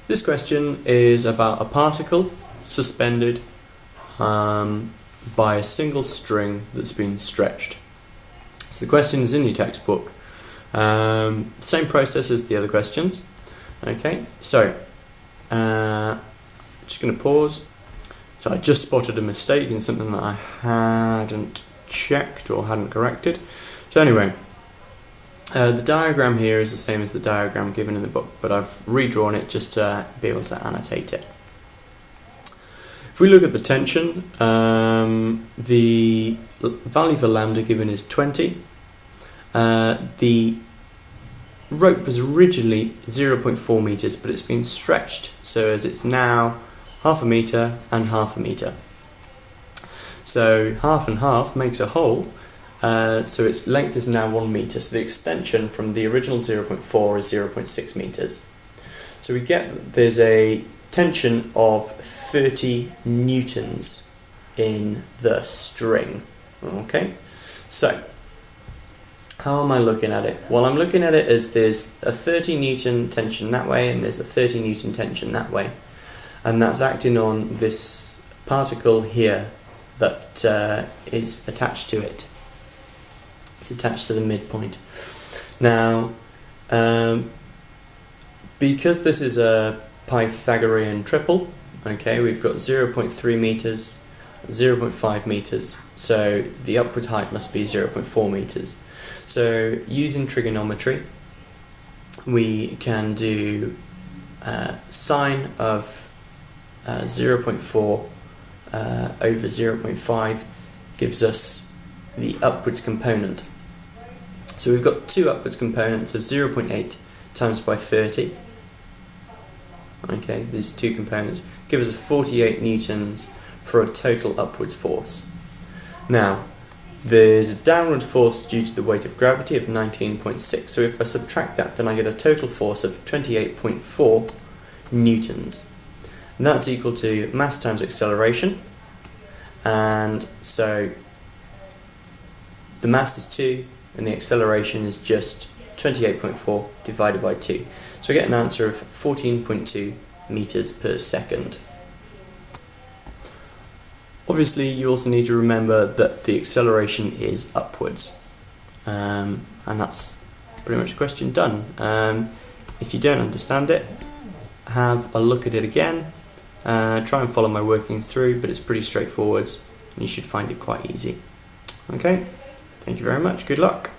This question is about a particle suspended by a single string that's been stretched. So the question is in your textbook. Same process as the other questions. Okay, so just going to pause. So I just spotted a mistake in something that I hadn't checked or hadn't corrected. So anyway, the diagram here is the same as the diagram given in the book, but I've redrawn it just to be able to annotate it. If we look at the tension, the value for lambda given is 20. The rope was originally 0.4 meters, but it's been stretched so as it's now half a meter and half a meter. So half and half makes a whole, so its length is now 1 meter. So the extension from the original 0.4 is 0.6 meters. So we get that there's a tension of 30 newtons in the string. Okay, so how am I looking at it? Well, I'm looking at it as there's a 30 newton tension that way and there's a 30 newton tension that way, and that's acting on this particle here that is attached to it. It's attached to the midpoint. Now, because this is a Pythagorean triple, okay, we've got 0.3 meters, 0.5 meters, so the upward height must be 0.4 meters. So using trigonometry, we can do sine of 0.4 over 0.5 gives us the upwards component. So we've got two upwards components of 0.8 times by 30. Okay, these two components give us 48 newtons for a total upwards force. Now, there's a downward force due to the weight of gravity of 19.6, so if I subtract that, then I get a total force of 28.4 newtons. And that's equal to mass times acceleration, and so the mass is 2 and the acceleration is just 28.4 divided by 2. So I get an answer of 14.2 meters per second. Obviously, you also need to remember that the acceleration is upwards, and that's pretty much the question done. If you don't understand it, have a look at it again, try and follow my working through, but it's pretty straightforward and you should find it quite easy. Okay, thank you very much, good luck.